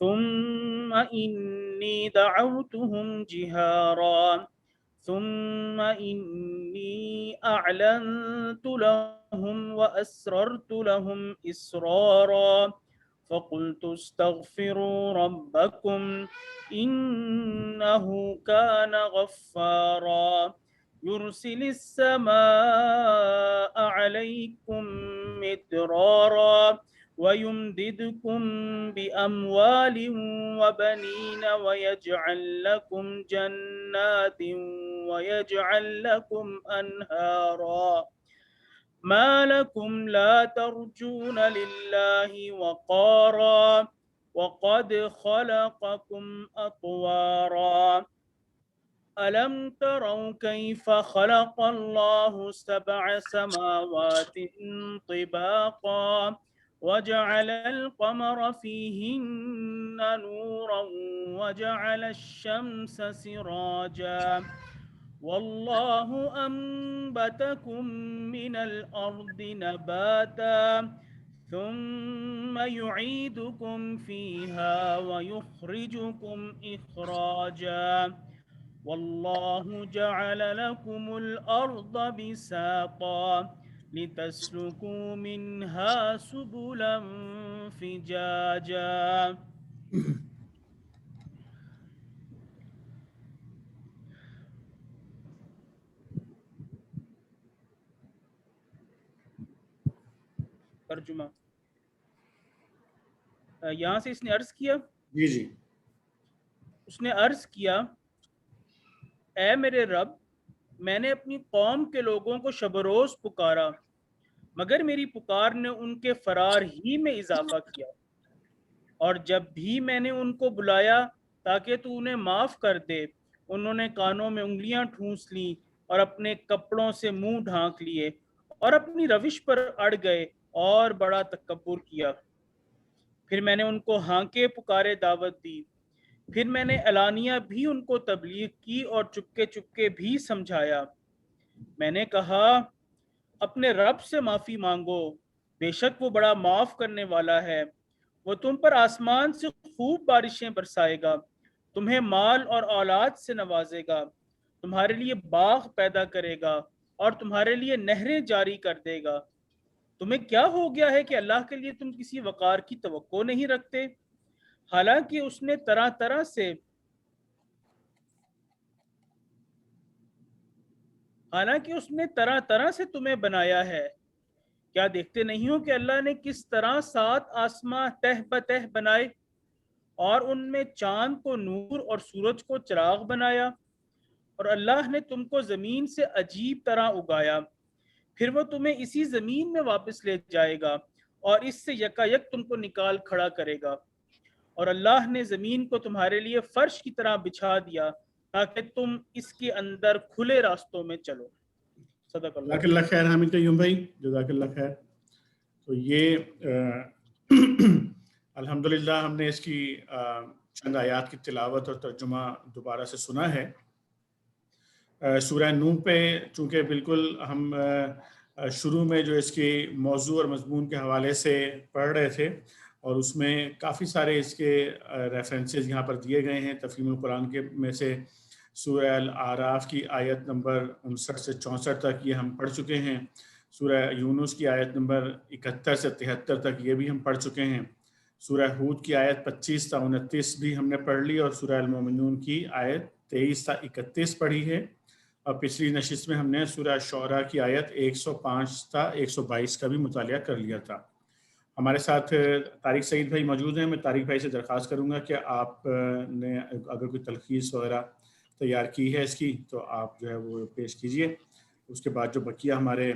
ثم إني دعوتهم جهارا ثم إني أعلنت لهم وأسررت لهم إسرارا فقلت استغفروا ربكم إنه كان غفارا يرسل السماء عليكم مدرارا ويمددكم بأموال وبنين ويجعل لكم جنات ويجعل لكم أنهارا ما لكم لا ترجون لله وقارا وقد خلقكم أطوارا ألم تروا كيف خلق الله 7 سماوات طباقا وجعل القمر فيهن نورا وجعل الشمس سراجا والله أنبتكم من الأرض نباتا ثم يعيدكم فيها ويخرجكم إخراجا والله جعل لكم الأرض بساطا لتسلكوا منها سبلا فجاجا. ترجمہ یہاں سے اس نے عرض کیا، جی اس نے عرض کیا، اے میرے رب، میں نے اپنی قوم کے لوگوں کو شب و روز پکارا، مگر میری پکار نے ان کے فرار ہی میں اضافہ کیا، اور جب بھی میں نے ان کو بلایا تاکہ تو انہیں معاف کر دے، انہوں نے کانوں میں انگلیاں ٹھونس لیں اور اپنے کپڑوں سے منہ ڈھانک لیے اور اپنی روش پر اڑ گئے اور بڑا تکبر کیا۔ پھر میں نے ان کو ہانکے پکارے دعوت دی، پھر میں نے علانیہ بھی ان کو تبلیغ کی اور چپکے چپکے بھی سمجھایا۔ میں نے کہا اپنے رب سے معافی مانگو، بے شک وہ بڑا معاف کرنے والا ہے، وہ تم پر آسمان سے خوب بارشیں برسائے گا، تمہیں مال اور اولاد سے نوازے گا، تمہارے لیے باغ پیدا کرے گا اور تمہارے لیے نہریں جاری کر دے گا۔ تمہیں کیا ہو گیا ہے کہ اللہ کے لیے تم کسی وقار کی توقع نہیں رکھتے، حالانکہ اس نے طرح طرح سے تمہیں بنایا ہے۔ کیا دیکھتے نہیں ہو کہ اللہ نے کس طرح 7 آسماں تہ بتہ بنائے اور ان میں چاند کو نور اور سورج کو چراغ بنایا، اور اللہ نے تم کو زمین سے عجیب طرح اگایا، پھر وہ تمہیں اسی زمین میں واپس لے جائے گا اور اس سے یکا یک تم کو نکال کھڑا کرے گا، اور اللہ نے زمین کو تمہارے لیے فرش کی طرح بچھا دیا تاکہ تم اس کے اندر کھلے راستوں میں چلو۔ صدق اللہ۔ جزاک اللہ خیر حامد قیوم بھائی، جزاک اللہ خیر۔ تو یہ الحمدللہ ہم نے اس کی چند آیات کی تلاوت اور ترجمہ دوبارہ سے سنا ہے۔ سورہ نوح پہ چونکہ بالکل ہم شروع میں جو اس کی موضوع اور مضمون کے حوالے سے پڑھ رہے تھے اور اس میں کافی سارے اس کے ریفرنسز یہاں پر دیے گئے ہیں تفہیم القرآن کے میں سے سورہ الاعراف کی آیت نمبر 59 سے 64 تک یہ ہم پڑھ چکے ہیں، سورہ یونس کی آیت نمبر 71 سے 73 تک یہ بھی ہم پڑھ چکے ہیں، سورہ ہود کی آیت 25 تا 29 بھی ہم نے پڑھ لی، اور سورہ المومنون کی آیت 23 تا 31 پڑھی ہے، اور پچھلی نشست میں ہم نے سورہ شعراء کی آیت 105 تا 122 کا بھی مطالعہ کر لیا تھا۔ ہمارے ساتھ طارق سعید بھائی موجود ہیں، میں طارق بھائی سے درخواست کروں گا کہ آپ نے اگر کوئی تلخیص وغیرہ تیار کی ہے اس کی تو آپ جو ہے وہ پیش کیجئے، اس کے بعد جو بقیہ ہمارے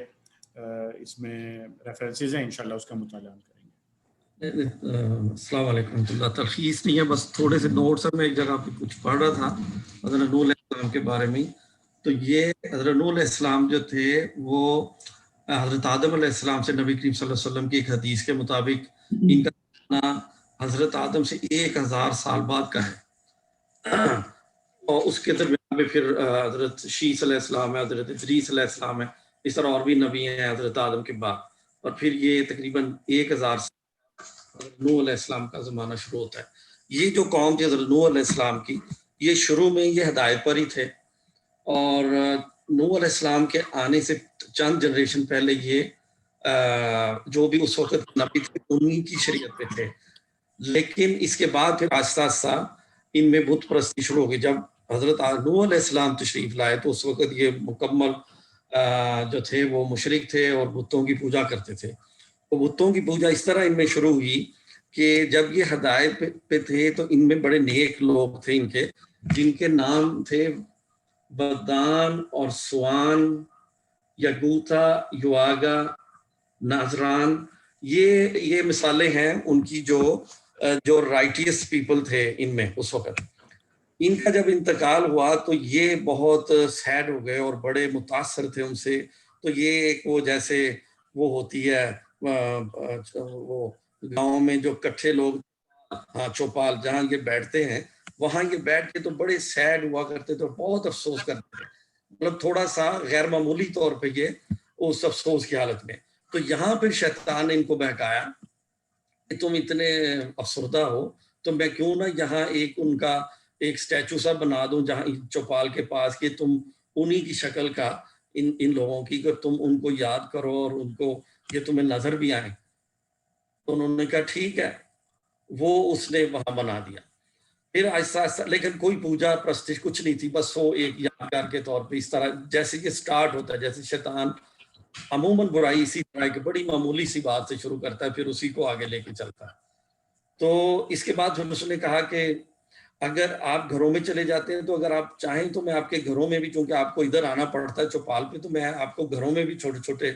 اس میں ریفرنسز ہیں انشاءاللہ اس کا مطالعہ ہم کریں گے۔ السلام علیکم ورحمۃ اللہ۔ تلخیص نہیں ہے، بس تھوڑے سے نوٹس ہیں، میں ایک جگہ پہ کچھ پڑھ رہا تھا حضرت نوح علیہ السلام کے بارے میں، تو یہ حضرت نوح علیہ السلام جو تھے وہ حضرت آدم علیہ السلام سے نبی کریم صلی اللہ علیہ وسلم کی ایک حدیث کے مطابق ان کا زمانہ حضرت آدم سے 1000 سال بعد کا ہے، اور اس کے درمیان میں پھر حضرت شیس علیہ السلام ہے، حضرت ادریس علیہ السلام ہے، اس طرح اور بھی نبی ہیں حضرت آدم کے بعد، اور پھر یہ تقریباً 1000 نوح علیہ السلام کا زمانہ شروع ہوتا ہے۔ یہ جو قوم تھی حضرت نوح علیہ السلام کی، یہ شروع میں یہ ہدایت پر ہی تھے، اور نوح علیہ السلام کے آنے سے چند جنریشن پہلے یہ جو بھی اس وقت نبی تھے انہی کی شریعت پہ تھے، لیکن اس کے بعد پھر آہستہ آہستہ ان میں بت پرستی شروع ہو گئی۔ جب حضرت نوح علیہ السلام تشریف لائے تو اس وقت یہ مکمل جو تھے وہ مشرک تھے اور بتوں کی پوجا کرتے تھے۔ تو بتوں کی پوجا اس طرح ان میں شروع ہوئی کہ جب یہ ہدایت پہ تھے تو ان میں بڑے نیک لوگ تھے ان کے، جن کے نام تھے بدان اور سوان، یگوتا، یواگا، ناظران۔ یہ مثالیں ہیں ان کی جو رائٹیس پیپل تھے ان میں اس وقت۔ ان کا جب انتقال ہوا تو یہ بہت سیڈ ہو گئے اور بڑے متاثر تھے ان سے۔ تو یہ ایک وہ جیسے وہ ہوتی ہے وہ گاؤں میں جو کٹھے لوگ چوپال جہاں یہ بیٹھتے ہیں، وہاں یہ بیٹھ کے تو بڑے سیڈ ہوا کرتے تھے، بہت افسوس کرتے تھے، مطلب تھوڑا سا غیر معمولی طور پہ یہ اس افسوس کی حالت میں۔ تو یہاں پھر شیطان نے ان کو بہکایا کہ تم اتنے افسردہ ہو تو میں کیوں نہ یہاں ان کا ایک سٹیچو سا بنا دوں جہاں چوپال کے پاس، کہ تم انہی کی شکل کا ان لوگوں کی، کہ تم ان کو یاد کرو اور ان کو یہ تمہیں نظر بھی آئیں۔ تو انہوں نے کہا ٹھیک ہے، وہ اس نے وہاں بنا دیا۔ پھر آہستہ آہستہ، لیکن کوئی پوجا پرستش کچھ نہیں تھی، بس وہ ایک یادگار کے طور پہ اس طرح جیسے یہ سٹارٹ ہوتا ہے، جیسے شیطان عموماً برائی اسی طرح کی بڑی معمولی سی بات سے شروع کرتا ہے، پھر اسی کو آگے لے کے چلتا ہے۔ تو اس کے بعد پھر اس نے کہا کہ اگر آپ گھروں میں چلے جاتے ہیں تو اگر آپ چاہیں تو میں آپ کے گھروں میں بھی، چونکہ آپ کو ادھر آنا پڑتا ہے چوپال پہ، تو میں آپ کو گھروں میں بھی چھوٹے چھوٹے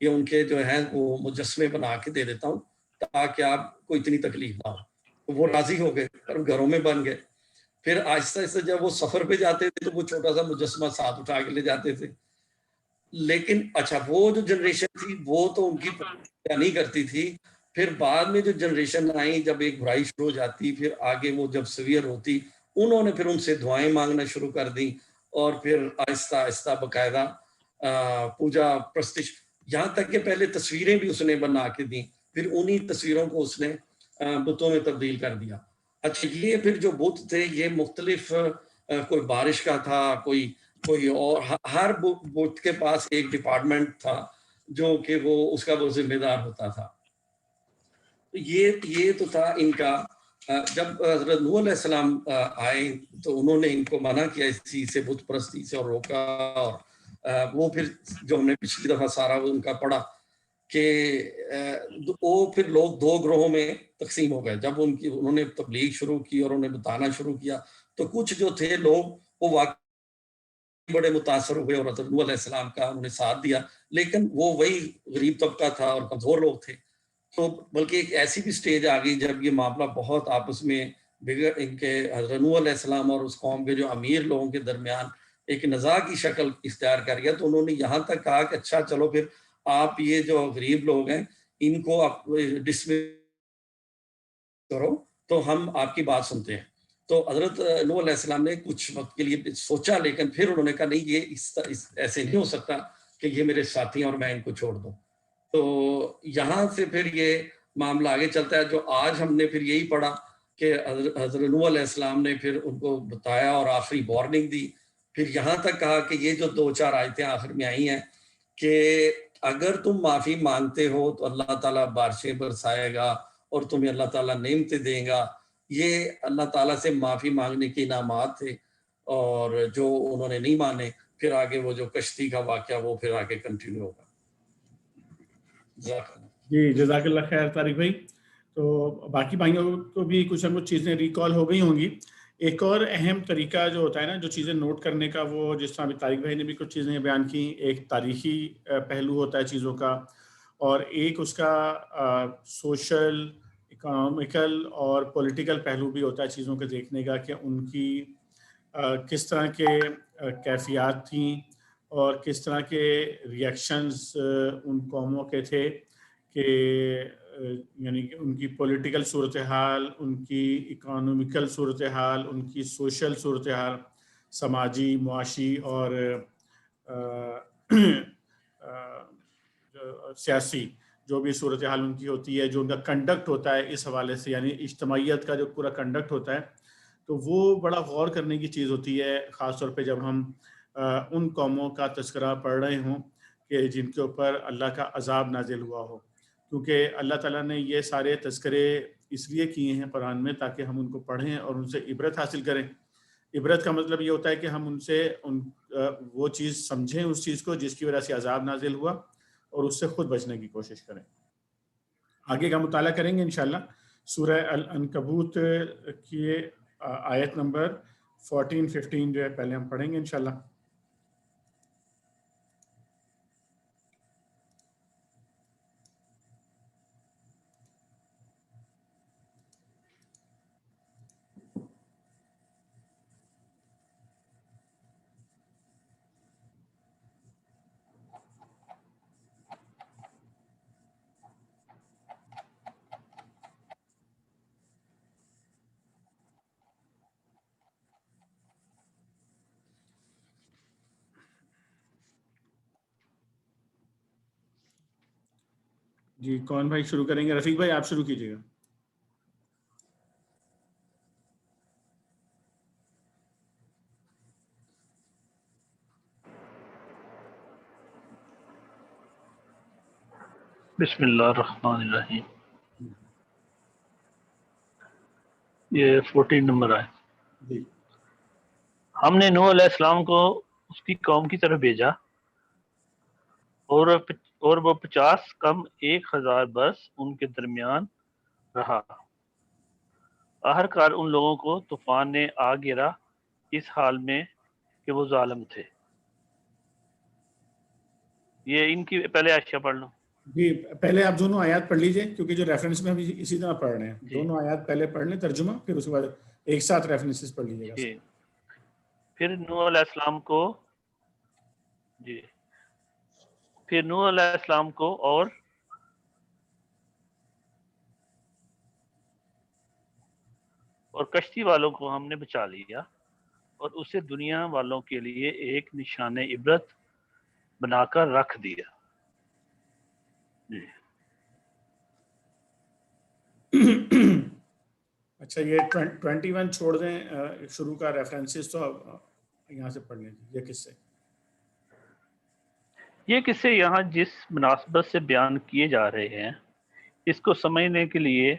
یہ ان کے جو ہیں وہ مجسمے بنا کے دے دیتا ہوں تاکہ آپ کو اتنی تکلیف نہ ہو۔ تو وہ راضی ہو گئے اور گھروں میں بن گئے۔ پھر آہستہ آہستہ جب وہ سفر پہ جاتے تھے تو وہ چھوٹا سا مجسمہ ساتھ اٹھا کے لے جاتے تھے۔ لیکن اچھا وہ جو جنریشن تھی وہ تو ان کی پوجا نہیں کرتی تھی۔ پھر بعد میں جو جنریشن آئی، جب ایک برائی شروع ہو جاتی، پھر آگے وہ جب سویئر ہوتی، انہوں نے پھر ان سے دعائیں مانگنا شروع کر دی، اور پھر آہستہ آہستہ باقاعدہ پوجا پرستش، یہاں تک کہ پہلے تصویریں بھی اس نے بنا کے دیں، پھر انہی تصویروں کو اس نے بتوں میں تبدیل کر دیا۔ اچھا یہ پھر جو بت تھے یہ مختلف، کوئی بارش کا تھا، کوئی اور، ہر بت کے پاس ایک ڈپارٹمنٹ تھا جو کہ وہ اس کا وہ ذمہ دار ہوتا تھا۔ یہ تو تھا ان کا۔ جب حضرت نوح علیہ السلام آئے تو انہوں نے ان کو منع کیا اس چیز سے، بت پرستی سے، اور روکا، اور وہ پھر جو ہم نے پچھلی دفعہ سارا ان کا پڑھا کہ وہ پھر لوگ دو گروہوں میں تقسیم ہو گئے۔ جب انہوں نے تبلیغ شروع کی اور انہیں بتانا شروع کیا تو کچھ جو تھے لوگ وہ واقعی بڑے متاثر ہو گئے اور حضرت نوح علیہ السلام کا انہوں نے ساتھ دیا، لیکن وہ وہی غریب طبقہ تھا اور کمزور لوگ تھے۔ تو بلکہ ایک ایسی بھی سٹیج آ گئی جب یہ معاملہ بہت آپس میں بگڑ، ان کے حضرت نوح علیہ السلام اور اس قوم کے جو امیر لوگوں کے درمیان ایک نزاع کی شکل اختیار کر گیا۔ تو انہوں نے یہاں تک کہا کہ اچھا چلو پھر آپ یہ جو غریب لوگ ہیں ان کو آپ ڈسمس کرو تو ہم آپ کی بات سنتے ہیں۔ تو حضرت نوح علیہ السلام نے کچھ وقت کے لیے سوچا، لیکن پھر انہوں نے کہا نہیں، یہ ایسے نہیں ہو سکتا کہ یہ میرے ساتھی ہیں اور میں ان کو چھوڑ دوں. تو یہاں سے پھر یہ معاملہ آگے چلتا ہے. جو آج ہم نے پھر یہی پڑھا کہ حضرت نوح علیہ السلام نے پھر ان کو بتایا اور آخری وارننگ دی. پھر یہاں تک کہا کہ یہ جو 2-4 آیتیں آخر میں آئی ہیں کہ اگر تم معافی مانگتے ہو تو اللہ تعالیٰ بارشیں برسائے گا اور تمہیں اللہ تعالیٰ نعمتیں دیں گا. یہ اللہ تعالیٰ سے معافی مانگنے کے انعامات تھے، اور جو انہوں نے نہیں مانے پھر آگے وہ جو کشتی کا واقعہ وہ پھر آگے کنٹینیو ہوگا. جی جزاک اللہ خیر طارق بھائی. تو باقی بھائیوں کو بھی کچھ نہ کچھ چیزیں ریکال ہو گئی ہوں گی. ایک اور اہم طریقہ جو ہوتا ہے نا جو چیزیں نوٹ کرنے کا، وہ جس طرح ابھی طارق بھائی نے بھی کچھ چیزیں بیان کی، ایک تاریخی پہلو ہوتا ہے چیزوں کا، اور ایک اس کا سوشل، اکنامیکل اور پولیٹیکل پہلو بھی ہوتا ہے چیزوں کو دیکھنے کا، کہ ان کی کس طرح کے کیفیات تھیں اور کس طرح کے ریئیکشنز ان قوموں کے تھے، کہ یعنی کہ ان کی پولیٹیکل صورتحال، ان کی اکنامیکل صورتحال، ان کی سوشل صورتحال، سماجی، معاشی اور سیاسی جو بھی صورتحال ان کی ہوتی ہے، جو ان کا کنڈکٹ ہوتا ہے اس حوالے سے، یعنی اجتماعیت کا جو پورا کنڈکٹ ہوتا ہے، تو وہ بڑا غور کرنے کی چیز ہوتی ہے، خاص طور پہ جب ہم ان قوموں کا تذکرہ پڑھ رہے ہوں کہ جن کے اوپر اللہ کا عذاب نازل ہوا ہو. کیونکہ اللہ تعالیٰ نے یہ سارے تذکرے اس لیے کیے ہیں قرآن میں تاکہ ہم ان کو پڑھیں اور ان سے عبرت حاصل کریں. عبرت کا مطلب یہ ہوتا ہے کہ ہم ان سے وہ چیز سمجھیں، اس چیز کو جس کی وجہ سے عذاب نازل ہوا، اور اس سے خود بچنے کی کوشش کریں. آگے کا مطالعہ کریں گے انشاءاللہ. سورہ العنکبوت کی آیت نمبر 14-15 جو ہے پہلے ہم پڑھیں گے انشاءاللہ. جی کون بھائی شروع کریں گے؟ رفیق بھائی آپ شروع کیجیے گا. بسم اللہ الرحمن الرحیم. یہ 14 نمبر ہے. جی. ہم نے نوح علیہ السلام کو اس کی قوم کی طرف بھیجا، اور وہ 50 کم 1000 برس ان کے درمیان رہا. آخرکار ان لوگوں کو طوفان نے آ گرا اس حال میں کہ وہ ظالم تھے. یہ ان کی پہلے عائشہ پڑھ لو. جی پہلے آپ دونوں آیات پڑھ لیجئے، کیونکہ جو ریفرنس میں ہم اسی طرح پڑھ رہے ہیں. جی. دونوں آیات پہلے پڑھ لیں ترجمہ، پھر اس کے بعد ایک ساتھ ریفرنسز پڑھ لیجیے گا. جی. پھر نوح علیہ السلام کو اور کشتی والوں کو ہم نے بچا لیا اور اسے دنیا والوں کے لیے ایک نشان عبرت بنا کر رکھ دیا. جی. اچھا یہ 21 چھوڑ دیں شروع کا ریفرنسز، تو یہاں سے پڑھ لیں. یہ کس سے یہ قصے یہاں جس مناسبت سے بیان کیے جا رہے ہیں اس کو سمجھنے کے لیے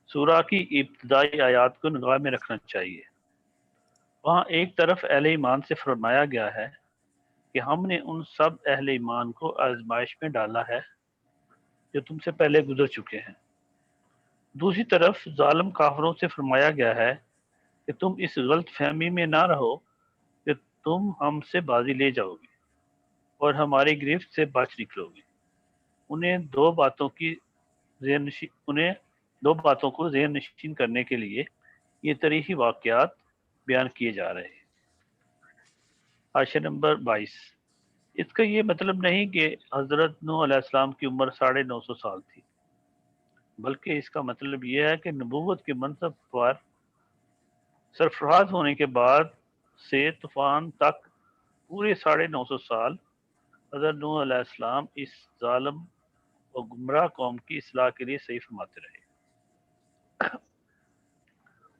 سورہ کی ابتدائی آیات کو نگاہ میں رکھنا چاہیے. وہاں ایک طرف اہل ایمان سے فرمایا گیا ہے کہ ہم نے ان سب اہل ایمان کو آزمائش میں ڈالا ہے جو تم سے پہلے گزر چکے ہیں. دوسری طرف ظالم کافروں سے فرمایا گیا ہے کہ تم اس غلط فہمی میں نہ رہو کہ تم ہم سے بازی لے جاؤ گے اور ہماری گرفت سے بچ نکلو گے. انہیں دو باتوں کو ذہن نشین کرنے کے لیے یہ تاریخی واقعات بیان کیے جا رہے ہیں. حاشیہ نمبر 22. اس کا یہ مطلب نہیں کہ حضرت نوح علیہ السلام کی عمر 950 سال تھی، بلکہ اس کا مطلب یہ ہے کہ نبوت کے منصب پر سرفراز ہونے کے بعد سے طوفان تک پورے 950 سال حضرت نوح علیہ السلام اس ظالم اور گمراہ قوم کی اصلاح کے لیے صحیح فرماتے رہے،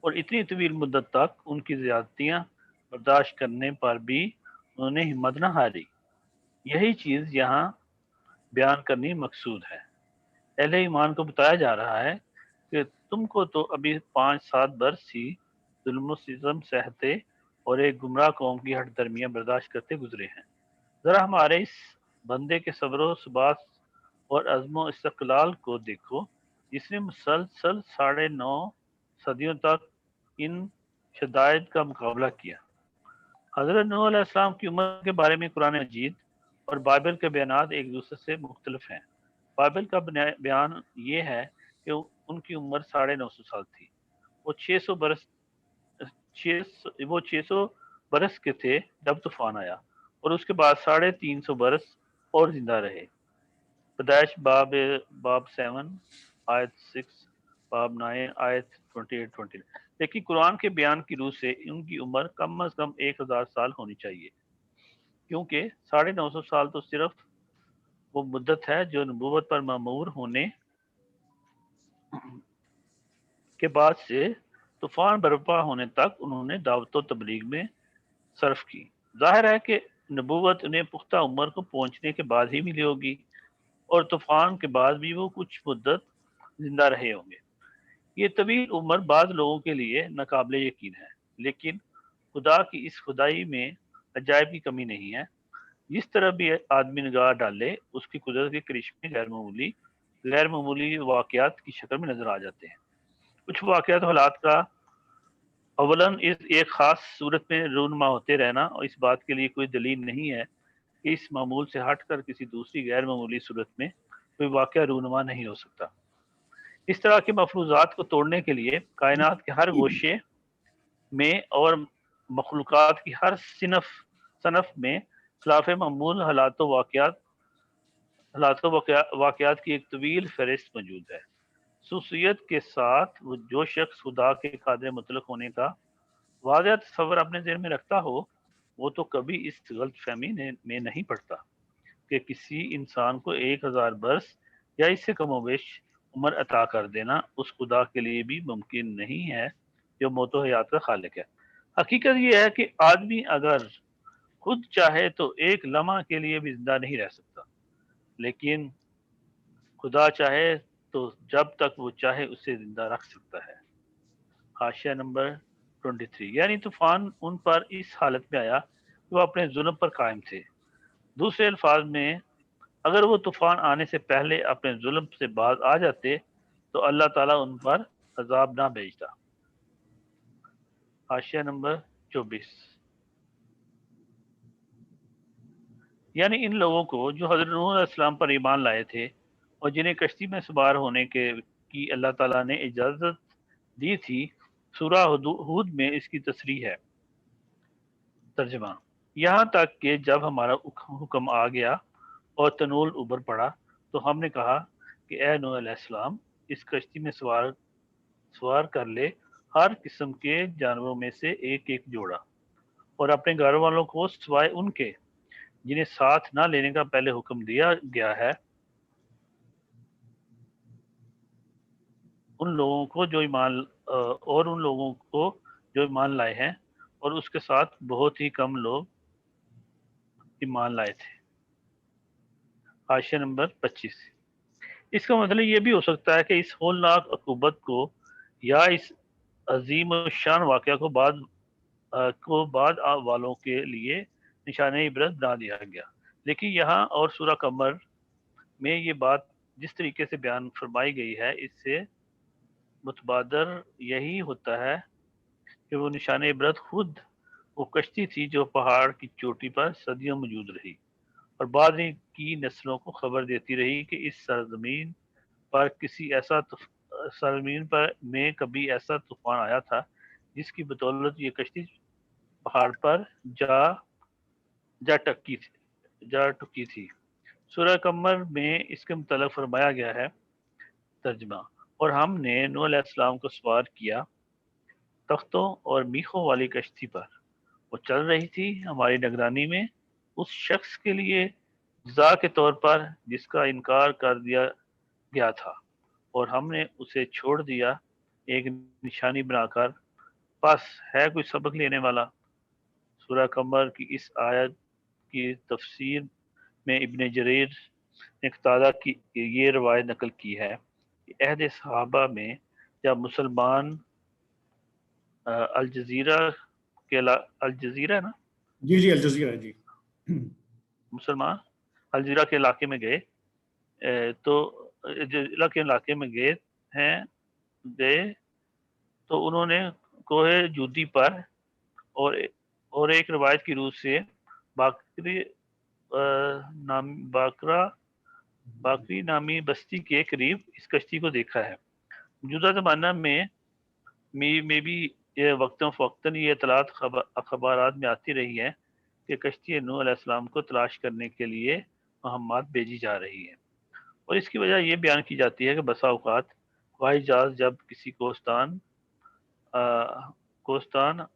اور اتنی طویل مدت تک ان کی زیادتیاں برداشت کرنے پر بھی انہوں نے ہمت نہ ہاری۔ یہی چیز یہاں بیان کرنی مقصود ہے۔ اہل ایمان کو بتایا جا رہا ہے کہ تم کو تو ابھی 5-7 برس ہی ظلم و ستم سہتے اور ایک گمراہ قوم کی ہٹ درمیاں برداشت کرتے گزرے ہیں۔ ذرا ہمارے اس بندے کے صبر و ثبات اور عزم و استقلال کو دیکھو، جس نے مسلسل 9.5 صدیوں تک ان شدائد کا مقابلہ کیا۔ حضرت نوح علیہ السلام کی عمر کے بارے میں قرآن مجید اور بائبل کے بیانات ایک دوسرے سے مختلف ہیں۔ بائبل کا بیان یہ ہے کہ ان کی عمر 950 سال تھی۔ وہ 600 برس کے تھے جب طوفان آیا، اور اس کے بعد 350 برس اور زندہ رہے۔ پیدائش باب 7 آیت 6، باب 9 آیت 28-29۔ لیکن قرآن کے بیان کی روح سے ان کی عمر کم از کم 1000 سال ہونی چاہیے، کیونکہ 950 سال تو صرف وہ مدت ہے جو نبوت پر مامور ہونے کے بعد سے طوفان برپا ہونے تک انہوں نے دعوت و تبلیغ میں صرف کی۔ ظاہر ہے کہ نبوت انہیں پختہ عمر کو پہنچنے کے بعد ہی ملی ہوگی، اور طوفان کے بعد بھی وہ کچھ مدت زندہ رہے ہوں گے۔ یہ طویل عمر بعض لوگوں کے لیے ناقابل یقین ہے، لیکن خدا کی اس خدائی میں عجائب کی کمی نہیں ہے۔ جس طرح بھی آدمی نگاہ ڈالے، اس کی قدرت کے کرشمے غیر معمولی واقعات کی شکل میں نظر آ جاتے ہیں۔ کچھ واقعات و حالات کا اولاً ایک خاص صورت میں رونما ہوتے رہنا، اور اس بات کے لیے کوئی دلیل نہیں ہے کہ اس معمول سے ہٹ کر کسی دوسری غیر معمولی صورت میں کوئی واقعہ رونما نہیں ہو سکتا۔ اس طرح کے مفروضات کو توڑنے کے لیے کائنات کے ہر گوشے میں اور مخلوقات کی ہر صنف میں خلاف معمول حالات و واقعات کی ایک طویل فہرست موجود ہے۔ خصوصیت کے ساتھ وہ جو شخص خدا کے قادر مطلق ہونے کا واضح تصور اپنے ذہن میں رکھتا ہو، وہ تو کبھی اس غلط فہمی میں نہیں پڑتا کہ کسی انسان کو 1000 برس یا اس سے کم و بیش عمر عطا کر دینا اس خدا کے لیے بھی ممکن نہیں ہے جو موت و حیات کا خالق ہے۔ حقیقت یہ ہے کہ آدمی اگر خود چاہے تو ایک لمحہ کے لیے بھی زندہ نہیں رہ سکتا، لیکن خدا چاہے تو جب تک وہ چاہے اسے زندہ رکھ سکتا ہے۔ حاشیہ نمبر 23۔ یعنی طوفان ان پر اس حالت میں آیا کہ وہ اپنے ظلم پر قائم تھے۔ دوسرے الفاظ میں، اگر وہ طوفان آنے سے پہلے اپنے ظلم سے باز آ جاتے تو اللہ تعالیٰ ان پر عذاب نہ بھیجتا۔ حاشیہ نمبر 24۔ یعنی ان لوگوں کو جو حضرت نوح علیہ السلام پر ایمان لائے تھے اور جنہیں کشتی میں سوار ہونے کی اللہ تعالیٰ نے اجازت دی تھی، سورہ ہود میں اس کی تصریح ہے۔ ترجمہ: یہاں تک کہ جب ہمارا حکم آ گیا اور تنور ابھر پڑا تو ہم نے کہا کہ اے نوح علیہ السلام، اس کشتی میں سوار کر لے ہر قسم کے جانوروں میں سے ایک ایک جوڑا، اور اپنے گھر والوں کو سوائے ان کے جنہیں ساتھ نہ لینے کا پہلے حکم دیا گیا ہے، ان لوگوں کو جو ایمان لائے ہیں، اور اس کے ساتھ بہت ہی کم لوگ ایمان لائے تھے۔ حاشیہ نمبر 25۔ اس کا مطلب یہ بھی ہو سکتا ہے کہ اس ہولناک عقوبت کو یا اس عظیم الشان واقعہ کو بعد والوں کے لیے نشان عبرت بنا دیا گیا، لیکن یہاں اور سورہ قمر میں یہ بات جس طریقے سے بیان فرمائی گئی ہے، اس سے متبادر یہی ہوتا ہے کہ وہ نشان عبرت خود وہ کشتی تھی جو پہاڑ کی چوٹی پر صدیوں موجود رہی اور بعد کی نسلوں کو خبر دیتی رہی کہ اس سرزمین میں کبھی ایسا طوفان آیا تھا جس کی بدولت یہ کشتی پہاڑ پر جا ٹکی تھی۔ سورہ قمر میں اس کے متعلق فرمایا گیا ہے۔ ترجمہ: اور ہم نے نوح علیہ السلام کو سوار کیا تختوں اور میخوں والی کشتی پر وہ چل رہی تھی ہماری نگرانی میں اس شخص کے لیے جزا کے طور پر جس کا انکار کر دیا گیا تھا، اور ہم نے اسے چھوڑ دیا ایک نشانی بنا کر۔ پس ہے کوئی سبق لینے والا؟ سورہ قمر کی اس آیت کی تفسیر میں ابن جریر نے قتادہ کی یہ روایت نقل کی ہے کہ عہد صحابہ میں جب مسلمان الجزیرہ الجزیرہ نا جی جی الجزیرہ جی مسلمان الجزیرہ کے علاقے میں گئے تو الجزیرہ کے علاقے میں گئے تو انہوں نے کوہ جودی پر اور ایک روایت کی روح سے باکری نامی بستی کے قریب اس کشتی کو دیکھا ہے۔ موجودہ زمانہ میں بھی یہ وقتاً فوقتاً یہ اطلاعات اخبارات میں آتی رہی ہے کہ کشتی نوح علیہ السلام کو تلاش کرنے کے لیے مہمات بھیجی جا رہی ہے، اور اس کی وجہ یہ بیان کی جاتی ہے کہ بسا اوقات ہوائی جہاز جب کسی کوستان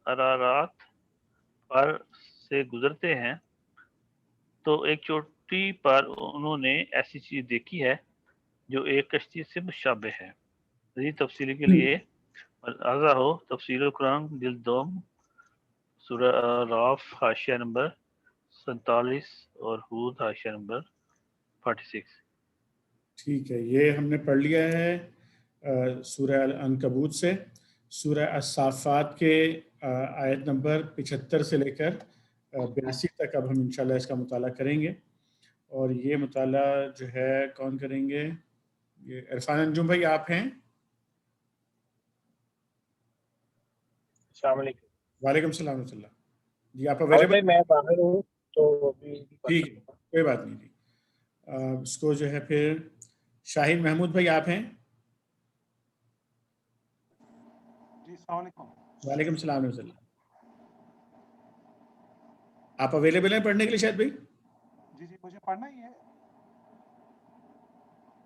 ارارات پر سے گزرتے ہیں تو ایک چوٹی پر انہوں نے ایسی چیز دیکھی ہے جو ایک کشتی سے مشابہ ہے۔ مزید تفصیلی کے لیے آزا ہو تفسیر القرآن جلد 2 سورہ راف حاشیہ نمبر 47 اور ہود حاشیہ نمبر 46۔ ٹھیک ہے، یہ ہم نے پڑھ لیا ہے سورہ العنکبوت سے۔ سورہ الصافات کے آیت نمبر 75 سے لے کر 82 تک اب ہم انشاءاللہ اس کا مطالعہ کریں گے، اور یہ مطالعہ جو ہے کون کریں گے؟ یہ عرفان انجم بھائی آپ ہیں؟ السلام علیکم۔ وعلیکم السلام ورحمۃ اللہ۔ جی آپ بھائی اویلیبل؟ میں باہر ہوں تو ابھی ٹھیک ہے، کوئی بات نہیں جی۔ اس کو جو ہے پھر شاہین محمود بھائی آپ ہیں؟ جی السلام علیکم۔ وعلیکم السلام ورحمۃ اللہ۔ آپ اویلیبل ہیں پڑھنے کے لیے شاید بھائی؟ جی جی مجھے پڑھنا ہی ہے۔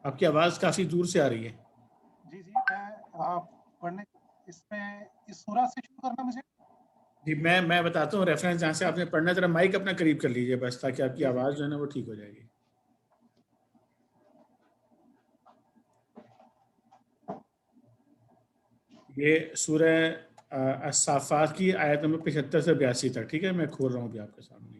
آپ کی آواز کافی دور سے آ رہی ہے۔ جی جی میں پڑھنے اس سورہ سے شروع کرنا مجھے؟ جی میں بتاتا ہوں ریفرنس جہاں سے آپ نے پڑھنا ہے، ذرا مائک اپنا قریب کر لیجیے بس، تاکہ آپ کی آواز جو ہے نا وہ ٹھیک ہو جائے گی۔ یہ سورہ الصافات کی آیت نمبر 75 سے 82 تک، ٹھیک ہے؟ میں کھول رہا ہوں ابھی آپ کے سامنے۔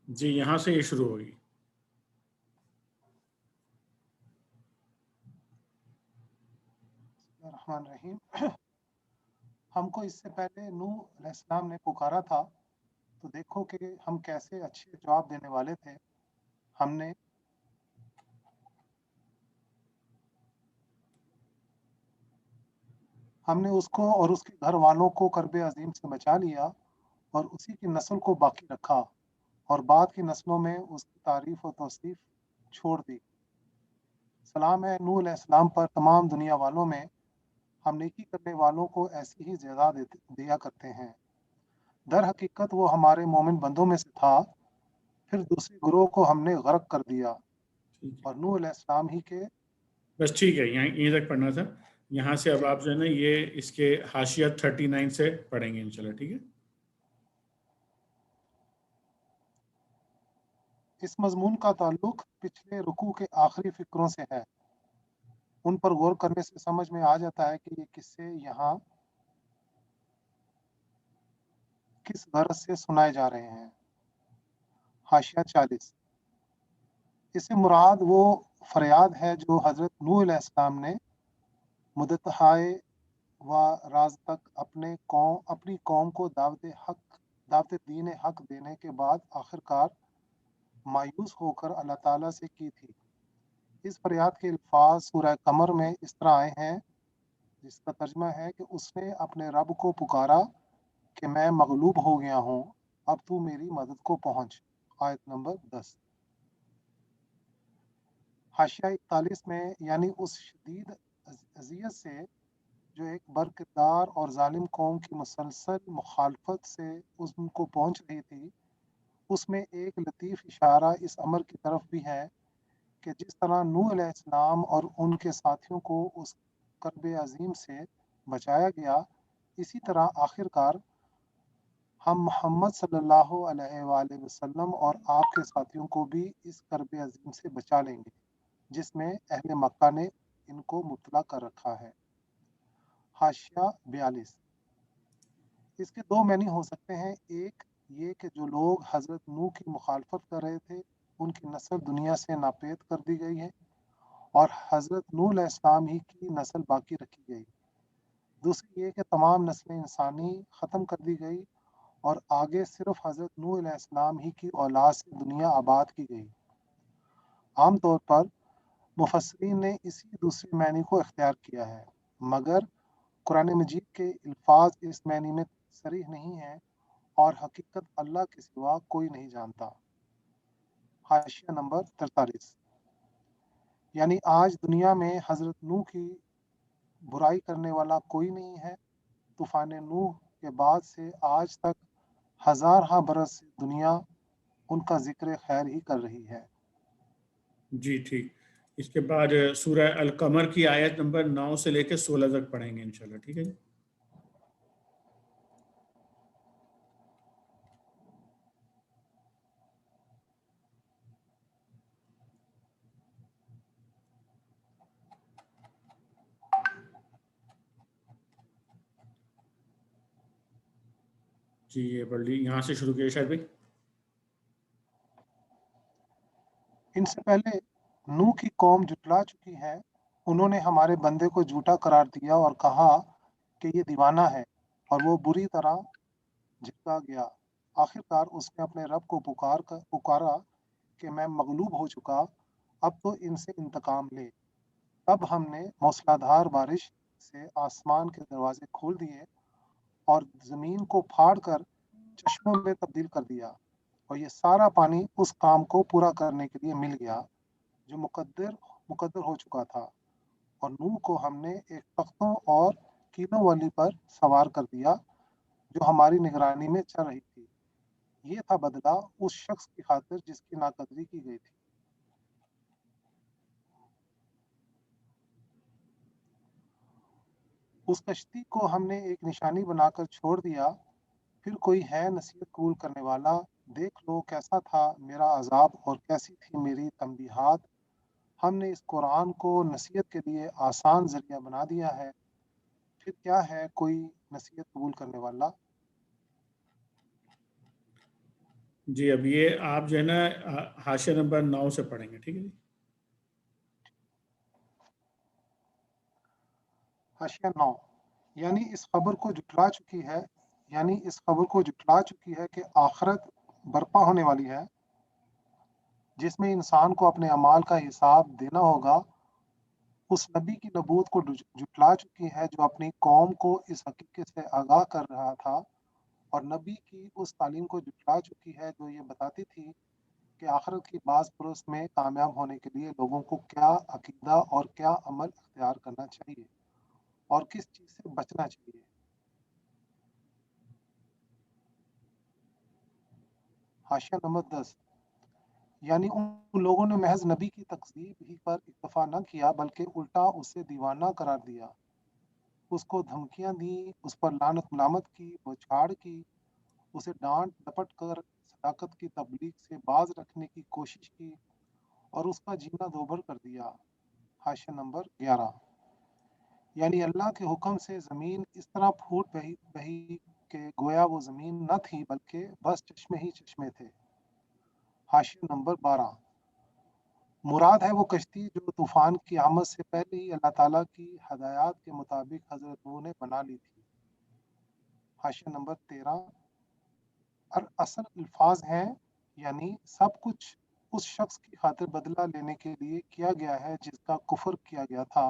جی یہاں سے یہ شروع ہوگی۔ الرحمن الرحیم۔ ہم کو اس سے پہلے نوح علیہ السلام نے پکارا تھا، تو دیکھو کہ ہم کیسے اچھے جواب دینے والے تھے۔ ہم نے اس کو اور اس کے گھر والوں کو کرب عظیم سے بچا لیا، اور اسی کی نسل کو باقی رکھا، اور بعد کی نسلوں میں اس کی تعریف و توصیف چھوڑ دی۔ سلام ہے نوح علیہ السلام پر تمام دنیا والوں میں، ہم نیکی کرنے والوں کو ایسی ہی جزا دیا کرتے ہیں۔ در حقیقت وہ ہمارے مومن بندوں میں سے تھا، پھر دوسرے گروہ کو ہم نے غرق کر دیا، اور نوح علیہ السلام ہی کے۔ بس ٹھیک ہے، یہیں تک پڑھنا تھا۔ یہاں سے اب آپ جو ہے نا یہ اس کے حاشیہ 39 سے پڑھیں گے انشاءاللہ، ٹھیک ہے؟ اس مضمون کا تعلق پچھلے رکوع کے آخری فقروں سے ہے۔ ان پر غور کرنے سے سمجھ میں آ جاتا ہے کہ یہ قصے یہاں کس غرض سے سنائے جا رہے ہیں۔ حاشیہ 40۔ اس سے مراد وہ فریاد ہے جو حضرت نوح علیہ السلام نے مدتہائے و راز تک اپنی قوم کو دعوت دین حق دینے کے بعد آخرکار مایوس ہو کر اللہ تعالیٰ سے کی تھی۔ اس فریاد کے الفاظ سورہ قمر میں اس طرح آئے ہیں، جس کا ترجمہ ہے کہ اس نے اپنے رب کو پکارا کہ میں مغلوب ہو گیا ہوں، اب تو میری مدد کو پہنچ۔ آیت نمبر 10۔ حاشیہ 41 میں یعنی اس شدید اذیت سے جو ایک برکتدار اور ظالم قوم کی مسلسل مخالفت سے ان کو پہنچ رہی تھی، اس میں ایک لطیف اشارہ اس امر کی طرف بھی ہے کہ جس طرح نوح علیہ السلام اور ان کے ساتھیوں کو اس کرب عظیم سے بچایا گیا، اسی طرح آخر کار ہم محمد صلی اللہ علیہ وآلہ وسلم اور آپ کے ساتھیوں کو بھی اس کرب عظیم سے بچا لیں گے جس میں اہل مکہ نے ان کو مبتلا کر رکھا ہے۔ حاشیہ 42۔ اس کے دو معنی ہو سکتے ہیں، ایک یہ کہ جو لوگ حضرت نوح کی مخالفت کر رہے تھے ان کی نسل دنیا سے ناپید کر دی گئی ہے اور حضرت نوح علیہ السلام ہی کی نسل باقی رکھی گئی۔ دوسری یہ کہ تمام نسلیں انسانی ختم کر دی گئی اور آگے صرف حضرت نوح علیہ السلام ہی کی اولاد سے دنیا آباد کی گئی۔ عام طور پر مفسرین نے اسی دوسری معنی کو اختیار کیا ہے، مگر قرآن مجید کے الفاظ اس معنی میں صریح نہیں ہیں اور حقیقت اللہ کے سوا کوئی نہیں جانتا۔ حاشیہ نمبر 43۔ یعنی آج دنیا میں حضرت نوح کی برائی کرنے والا کوئی نہیں ہے۔ طوفان نوح کے بعد سے آج تک ہزارہ برس سے دنیا ان کا ذکر خیر ہی کر رہی ہے۔ جی ٹھیک، اس کے بعد سورہ القمر کی آیت نمبر 9 سے لے کے 16 تک پڑھیں گے انشاءاللہ، ٹھیک ہے جی؟ جی یہ پڑھ لی، یہاں سے شروع کیے شاید بھائی۔ ان سے پہلے نوح کی قوم جھٹلا چکی ہے، انہوں نے ہمارے بندے کو جھوٹا قرار دیا اور کہا کہ یہ دیوانہ ہے، اور وہ بری طرح جھٹکا گیا۔ آخر کار اس نے اپنے رب کو پکارا کہ میں مغلوب ہو چکا، اب تو ان سے انتقام لے۔ تب ہم نے موسلادھار بارش سے آسمان کے دروازے کھول دیے اور زمین کو پھاڑ کر چشموں میں تبدیل کر دیا، اور یہ سارا پانی اس کام کو پورا کرنے کے لیے مل گیا جو مقدر ہو چکا تھا، اور نوح کو ہم نے ایک تختوں اور کینوں والی پر سوار کر دیا جو ہماری نگرانی میں چل رہی تھی۔ یہ تھا بدلہ اس شخص کی خاطر جس کی ناقدری کی گئی تھی۔ اس کشتی کو ہم نے ایک نشانی بنا کر چھوڑ دیا، پھر کوئی ہے نصیحت قبول کرنے والا؟ دیکھ لو کیسا تھا میرا عذاب اور کیسی تھی میری تنبیہات۔ ہم نے اس قرآن کو نصیحت کے لیے آسان ذریعہ بنا دیا ہے، پھر کیا ہے کوئی نصیحت قبول کرنے والا؟ جی اب یہ آپ جو ہے نا حاشیہ نمبر 9 سے پڑھیں گے، ٹھیک ہے جی؟ حاشیہ 9۔ یعنی اس خبر کو جھٹلا چکی ہے کہ آخرت برپا ہونے والی ہے جس میں انسان کو اپنے اعمال کا حساب دینا ہوگا۔ اس نبی کی نبوت کو جھٹلا چکی ہے جو اپنی قوم کو اس حقیقت سے آگاہ کر رہا تھا، اور نبی کی اس تعلیم کو جھٹلا چکی ہے جو یہ بتاتی تھی کہ آخرت کی باز پرس میں کامیاب ہونے کے لیے لوگوں کو کیا عقیدہ اور کیا عمل اختیار کرنا چاہیے اور کس چیز سے بچنا چاہیے۔ حاشیہ نمبر 10۔ یعنی ان لوگوں نے محض نبی کی تکذیب ہی پر اکتفا نہ کیا بلکہ الٹا اسے دیوانہ قرار دیا، اس کو دھمکیاں دی، اس پر لعنت ملامت کی، بچھاڑ کی، اسے ڈانٹ ڈپٹ کر صداقت کی تبلیغ سے باز رکھنے کی کوشش کی اور اس کا جینا دوبھر کر دیا۔ حاشیہ نمبر 11۔ یعنی اللہ کے حکم سے زمین اس طرح پھوٹ بہی کہ گویا وہ زمین نہ تھی بلکہ بس چشمے ہی چشمے تھے۔ حاشیہ نمبر 12۔ مراد ہے وہ کشتی جو طوفان کی آمد سے پہلے ہی اللہ تعالیٰ کی ہدایات کے مطابق حضرت نوح نے بنا لی تھی۔ حاشیہ نمبر 13۔ اصل الفاظ ہیں یعنی سب کچھ اس شخص کی خاطر بدلہ لینے کے لیے کیا گیا ہے جس کا کفر کیا گیا تھا،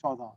14।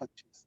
25।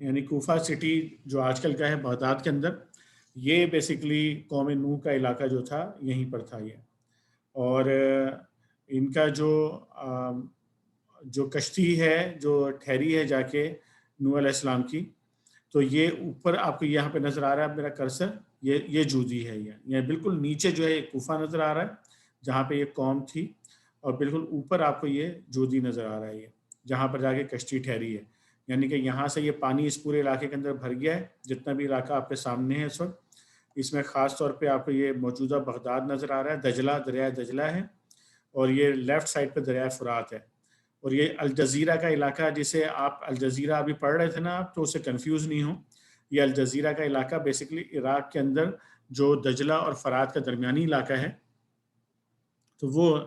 یعنی کوفہ سٹی جو آج کل کا ہے بغداد کے اندر، یہ بیسیکلی قوم نوح کا علاقہ جو تھا یہیں پر تھا یہ. اور ان کا جو کشتی ہے جو ٹھہری ہے جا کے نوح علیہ السلام کی، تو یہ اوپر آپ کو یہاں پہ نظر آ رہا ہے میرا کرسر، یہ جودی ہے. یہ بالکل نیچے جو ہے ایک کوفہ نظر آ رہا ہے جہاں پہ یہ قوم تھی، اور بالکل اوپر آپ کو یہ جودی نظر آ رہا ہے، یہ جہاں پر جا کے کشتی ٹھہری ہے. یعنی کہ یہاں سے یہ پانی اس پورے علاقے کے اندر بھر گیا ہے، جتنا بھی علاقہ آپ کے سامنے ہے اس وقت. اس میں خاص طور پہ آپ کو یہ موجودہ بغداد نظر آ رہا ہے، دجلہ، دریائے دجلہ ہے، اور یہ لیفٹ سائڈ پہ دریائے فرات ہے. اور یہ الجزیرہ کا علاقہ جسے آپ الجزیرہ ابھی پڑھ رہے تھے نا آپ، تو اس سے کنفیوز نہیں ہوں. یہ الجزیرہ کا علاقہ بیسیکلی عراق کے اندر جو دجلہ اور فرات کا درمیانی علاقہ ہے، تو وہ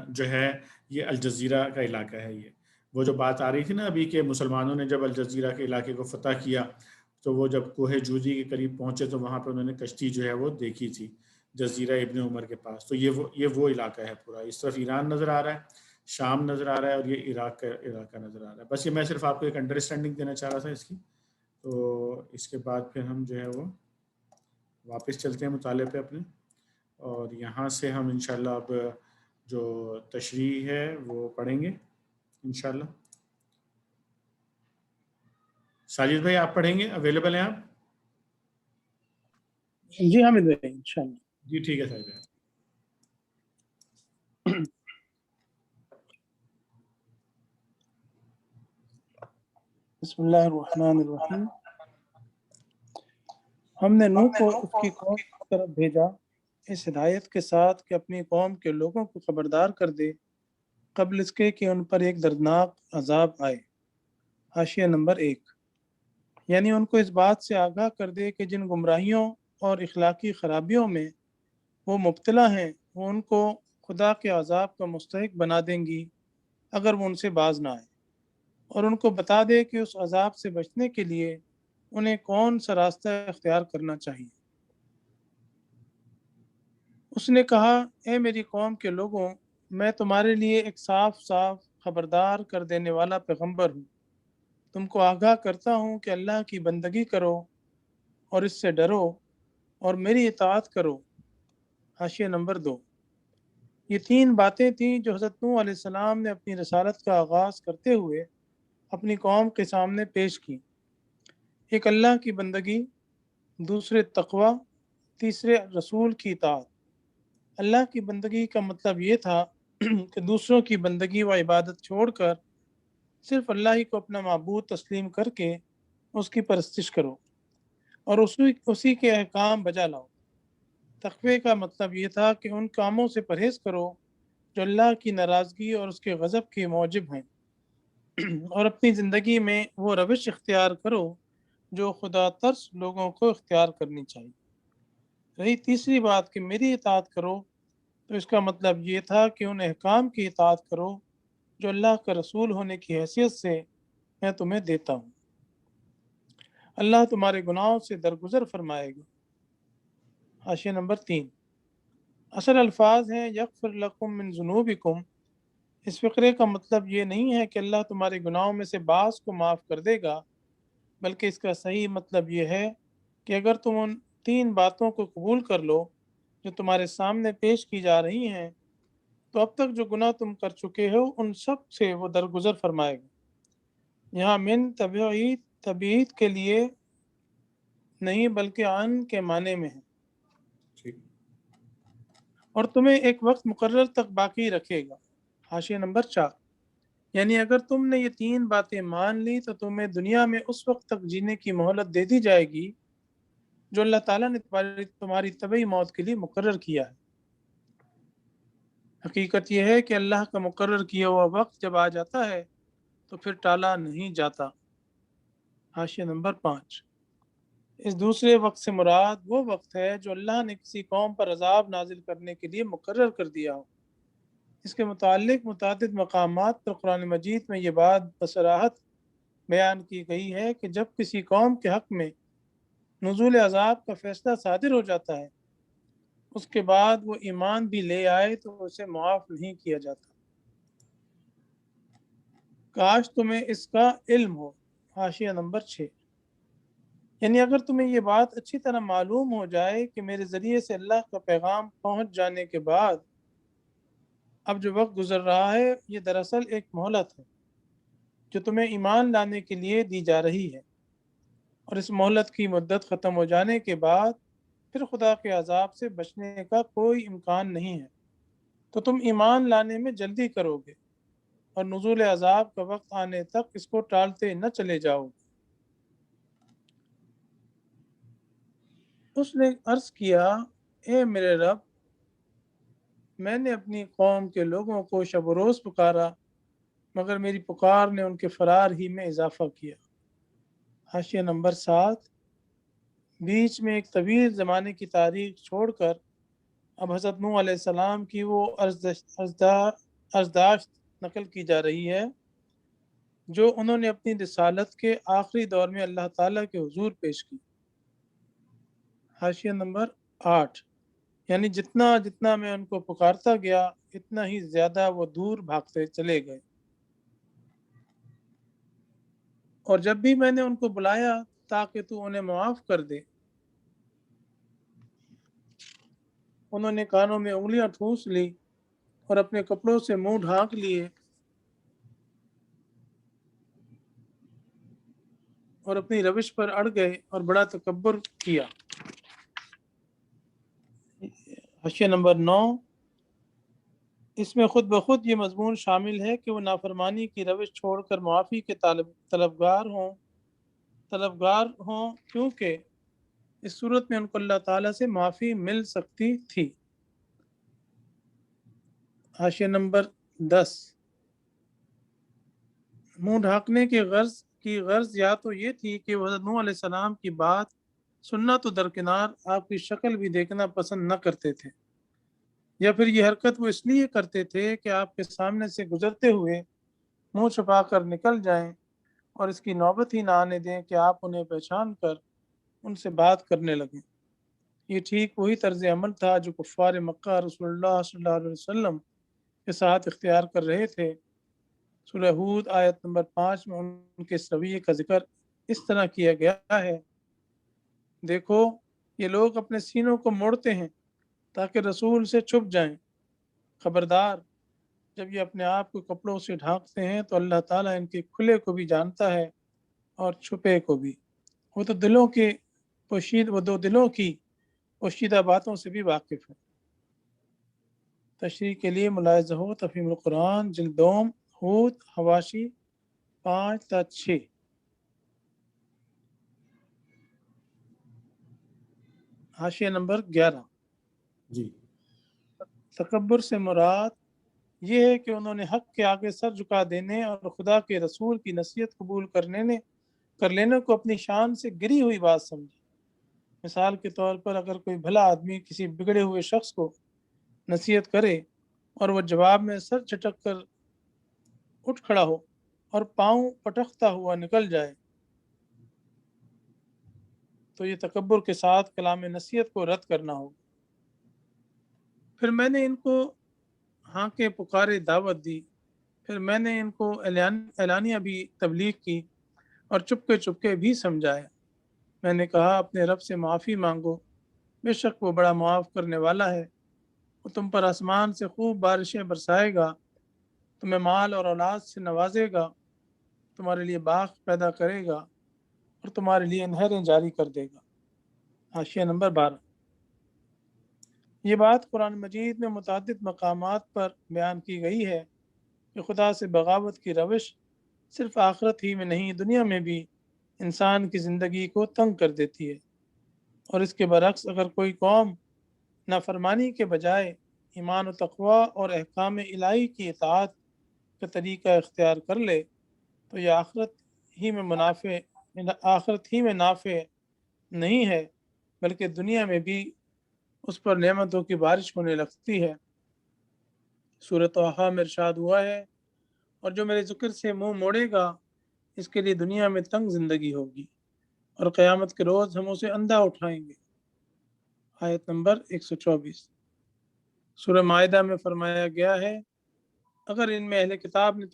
جو ہے یہ الجزیرہ کا علاقہ ہے. یہ وہ جو بات آ رہی تھی نا ابھی کہ مسلمانوں نے جب الجزیرہ کے علاقے کو فتح کیا، تو وہ جب کوہ جودی کے قریب پہنچے تو وہاں پہ انہوں نے کشتی جو ہے وہ دیکھی تھی جزیرہ ابن عمر کے پاس. تو یہ وہ علاقہ ہے پورا. اس طرف ایران نظر آ رہا ہے، شام نظر آ رہا ہے، اور یہ عراق کا علاقہ نظر آ رہا ہے. بس یہ میں صرف آپ کو ایک انڈرسٹینڈنگ دینا چاہ رہا تھا اس کی. تو اس کے بعد پھر ہم جو ہے وہ واپس چلتے ہیں مطالعے پہ اپنے، اور یہاں سے ہم انشاءاللہ اب جو تشریح ہے وہ پڑھیں گے انشاءاللہ. ساجد بھائی آپ پڑھیں گے؟ اویلیبل ہیں آپ؟ جی حامد بھائی انشاءاللہ. جی ٹھیک ہے ساجد بھائی. بسم اللہ الرحمن الرحیم. ہم نے نوح کو اس کی قوم کی طرف بھیجا اس ہدایت کے ساتھ کہ اپنی قوم کے لوگوں کو خبردار کر دے قبل اس کے کہ ان پر ایک دردناک عذاب آئے. حاشیہ نمبر 1. یعنی ان کو اس بات سے آگاہ کر دے کہ جن گمراہیوں اور اخلاقی خرابیوں میں وہ مبتلا ہیں وہ ان کو خدا کے عذاب کا مستحق بنا دیں گی اگر وہ ان سے باز نہ آئے، اور ان کو بتا دے کہ اس عذاب سے بچنے کے لیے انہیں کون سا راستہ اختیار کرنا چاہیے. اس نے کہا، اے میری قوم کے لوگوں، میں تمہارے لیے ایک صاف خبردار کر دینے والا پیغمبر ہوں. تم کو آگاہ کرتا ہوں کہ اللہ کی بندگی کرو اور اس سے ڈرو اور میری اطاعت کرو. حاشیہ نمبر 2. یہ 3 باتیں تھیں جو حضرت نوح علیہ السلام نے اپنی رسالت کا آغاز کرتے ہوئے اپنی قوم کے سامنے پیش کی. ایک اللہ کی بندگی، دوسرے تقوی، تیسرے رسول کی اطاعت. اللہ کی بندگی کا مطلب یہ تھا کہ دوسروں کی بندگی و عبادت چھوڑ کر صرف اللہ ہی کو اپنا معبود تسلیم کر کے اس کی پرستش کرو اور اسی کے احکام بجا لاؤ. تقوی کا مطلب یہ تھا کہ ان کاموں سے پرہیز کرو جو اللہ کی ناراضگی اور اس کے غضب کے موجب ہیں، اور اپنی زندگی میں وہ روش اختیار کرو جو خدا ترس لوگوں کو اختیار کرنی چاہیے. رہی تیسری بات کہ میری اطاعت کرو، تو اس کا مطلب یہ تھا کہ ان احکام کی اطاعت کرو جو اللہ کا رسول ہونے کی حیثیت سے میں تمہیں دیتا ہوں. اللہ تمہارے گناہوں سے درگزر فرمائے گا. حاشیہ نمبر 3. اصل الفاظ ہیں یغفر لکم من ذنوبکم. اس فقرے کا مطلب یہ نہیں ہے کہ اللہ تمہارے گناہوں میں سے بعض کو معاف کر دے گا، بلکہ اس کا صحیح مطلب یہ ہے کہ اگر تم ان 3 باتوں کو قبول کر لو جو تمہارے سامنے پیش کی جا رہی ہیں، تو اب تک جو گناہ تم کر چکے ہو ان سب سے وہ درگزر فرمائے گا. یہاں من تبعید کے لیے نہیں بلکہ عن کے معنی میں ہے. اور تمہیں ایک وقت مقرر تک باقی رکھے گا. حاشیہ نمبر 4. یعنی اگر تم نے یہ 3 باتیں مان لی تو تمہیں دنیا میں اس وقت تک جینے کی مہلت دے دی جائے گی جو اللہ تعالیٰ نے تمہاری طبعی موت کے لیے مقرر کیا ہے. حقیقت یہ ہے کہ اللہ کا مقرر کیا ہوا وقت جب آ جاتا ہے تو پھر ٹالا نہیں جاتا. حاشیہ نمبر 5. اس دوسرے وقت سے مراد وہ وقت ہے جو اللہ نے کسی قوم پر عذاب نازل کرنے کے لیے مقرر کر دیا ہو. اس کے متعلق متعدد مقامات پر قرآن مجید میں یہ بات بصراحت بیان کی گئی ہے کہ جب کسی قوم کے حق میں نزول عذاب کا فیصلہ صادر ہو جاتا ہے، اس کے بعد وہ ایمان بھی لے آئے تو اسے معاف نہیں کیا جاتا. کاش تمہیں اس کا علم ہو. حاشیہ نمبر 6. یعنی اگر تمہیں یہ بات اچھی طرح معلوم ہو جائے کہ میرے ذریعے سے اللہ کا پیغام پہنچ جانے کے بعد اب جو وقت گزر رہا ہے یہ دراصل ایک مہلت ہے جو تمہیں ایمان لانے کے لیے دی جا رہی ہے، اور اس مہلت کی مدت ختم ہو جانے کے بعد پھر خدا کے عذاب سے بچنے کا کوئی امکان نہیں ہے، تو تم ایمان لانے میں جلدی کرو گے اور نزول عذاب کا وقت آنے تک اس کو ٹالتے نہ چلے جاؤ گے۔ اس نے عرض کیا، اے میرے رب، میں نے اپنی قوم کے لوگوں کو شب و روز پکارا مگر میری پکار نے ان کے فرار ہی میں اضافہ کیا۔ حاشیہ نمبر 7۔ بیچ میں ایک طویل زمانے کی تاریخ چھوڑ کر اب حضرت نوح علیہ السلام کی وہ عرضداشت نقل کی جا رہی ہے جو انہوں نے اپنی رسالت کے آخری دور میں اللہ تعالیٰ کے حضور پیش کی۔ حاشیہ نمبر 8۔ یعنی جتنا جتنا میں ان کو پکارتا گیا اتنا ہی زیادہ وہ دور بھاگتے چلے گئے، اور جب بھی میں نے ان کو بلایا تاکہ تو انہیں معاف کر دے، انہوں نے کانوں میں انگلیاں ٹھونس لی اور اپنے کپڑوں سے منہ ڈھانک لیے اور اپنی روش پر اڑ گئے اور بڑا تکبر کیا۔ حاشیہ نمبر 9۔ اس میں خود بخود یہ مضمون شامل ہے کہ وہ نافرمانی کی روش چھوڑ کر معافی کے طلبگار ہوں کیونکہ اس صورت میں ان کو اللہ تعالیٰ سے معافی مل سکتی تھی۔ حاشیہ نمبر 10۔ منہ ڈھانکنے کی غرض یا تو یہ تھی کہ وہ حضرت نوح علیہ السلام کی بات سننا تو درکنار آپ کی شکل بھی دیکھنا پسند نہ کرتے تھے، یا پھر یہ حرکت وہ اس لیے کرتے تھے کہ آپ کے سامنے سے گزرتے ہوئے منہ چھپا کر نکل جائیں اور اس کی نوبت ہی نہ آنے دیں کہ آپ انہیں پہچان کر ان سے بات کرنے لگیں۔ یہ ٹھیک وہی طرز عمل تھا جو کفار مکہ رسول اللہ صلی اللہ علیہ وسلم کے ساتھ اختیار کر رہے تھے۔ سورہ ہود آیت نمبر 5 میں ان کے اس رویے کا ذکر اس طرح کیا گیا ہے، دیکھو یہ لوگ اپنے سینوں کو موڑتے ہیں تاکہ رسول سے چھپ جائیں، خبردار جب یہ اپنے آپ کو کپڑوں سے ڈھانکتے ہیں تو اللہ تعالیٰ ان کے کھلے کو بھی جانتا ہے اور چھپے کو بھی، وہ تو دلوں کی پوشیدہ باتوں سے بھی واقف ہے۔ تشریح کے لیے ملاحظہ ہو تفہیم القرآن جلد دوم ہود حواشی 5 تا 6۔ حاشیہ نمبر 11۔ جی تکبر سے مراد یہ ہے کہ انہوں نے حق کے آگے سر جھکا دینے اور خدا کے رسول کی نصیحت قبول کر لینے کو اپنی شان سے گری ہوئی بات سمجھی۔ مثال کے طور پر اگر کوئی بھلا آدمی کسی بگڑے ہوئے شخص کو نصیحت کرے اور وہ جواب میں سر جھٹک کر اٹھ کھڑا ہو اور پاؤں پٹکتا ہوا نکل جائے تو یہ تکبر کے ساتھ کلام نصیحت کو رد کرنا ہوگا۔ پھر میں نے ان کو ہانکے پکارے دعوت دی، پھر میں نے ان کو اعلانیہ بھی تبلیغ کی اور چپکے بھی سمجھایا۔ میں نے کہا اپنے رب سے معافی مانگو، بے شک وہ بڑا معاف کرنے والا ہے، وہ تم پر آسمان سے خوب بارشیں برسائے گا، تمہیں مال اور اولاد سے نوازے گا، تمہارے لیے باغ پیدا کرے گا اور تمہارے لیے نہریں جاری کر دے گا۔ حاشیہ نمبر 12۔ یہ بات قرآن مجید میں متعدد مقامات پر بیان کی گئی ہے کہ خدا سے بغاوت کی روش صرف آخرت ہی میں نہیں دنیا میں بھی انسان کی زندگی کو تنگ کر دیتی ہے، اور اس کے برعکس اگر کوئی قوم نافرمانی کے بجائے ایمان و تقوی اور احکام الہی کی اطاعت کا طریقہ اختیار کر لے تو یہ آخرت ہی میں نافع نہیں ہے بلکہ دنیا میں بھی اس پر نعمتوں کی بارش ہونے لگتی ہے۔ سورۃ طٰہٰ میں ارشاد ہوا ہے، اور جو میرے ذکر سے منہ موڑے گا اس کے لیے دنیا میں تنگ زندگی ہوگی اور قیامت کے روز ہم اسے اندھا اٹھائیں گے۔ آیت نمبر 124۔ سورہ مائدہ میں فرمایا گیا ہے، اگر ان اہل کتاب نے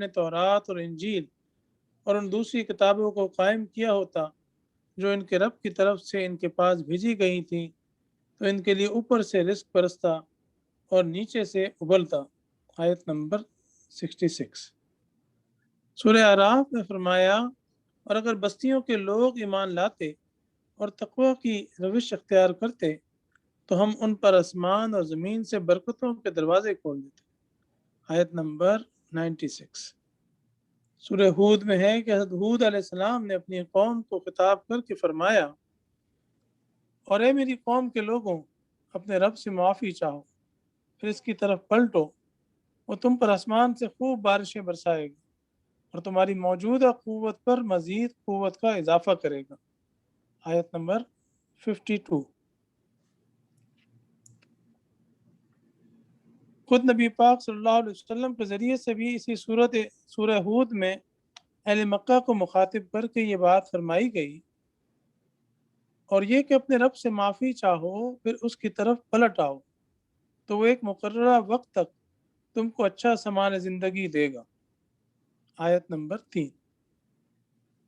تورات اور انجیل اور ان دوسری کتابوں کو قائم کیا ہوتا جو ان کے رب کی طرف سے ان کے پاس بھیجی گئی تھی تو ان کے لیے اوپر سے رزق برستا اور نیچے سے ابلتا۔ آیت نمبر 66۔ سورہ اعراف میں فرمایا اور اگر بستیوں کے لوگ ایمان لاتے اور تقوی کی روش اختیار کرتے تو ہم ان پر آسمان اور زمین سے برکتوں کے دروازے کھول دیتے۔ آیت نمبر 96۔ سورہ ہود میں ہے کہ حضرت ہود علیہ السلام نے اپنی قوم کو خطاب کر کے فرمایا اور اے میری قوم کے لوگوں اپنے رب سے معافی چاہو پھر اس کی طرف پلٹو، وہ تم پر آسمان سے خوب بارشیں برسائے گا اور تمہاری موجودہ قوت پر مزید قوت کا اضافہ کرے گا۔ آیت نمبر 52۔ خود نبی پاک صلی اللہ علیہ وسلم کے ذریعے سے بھی اسی سورہ ہود میں اہل مکہ کو مخاطب کر کے یہ بات فرمائی گئی، اور یہ کہ اپنے رب سے معافی چاہو پھر اس کی طرف پلٹ آؤ تو وہ ایک مقررہ وقت تک تم کو اچھا سامان زندگی دے گا۔ آیت نمبر 3۔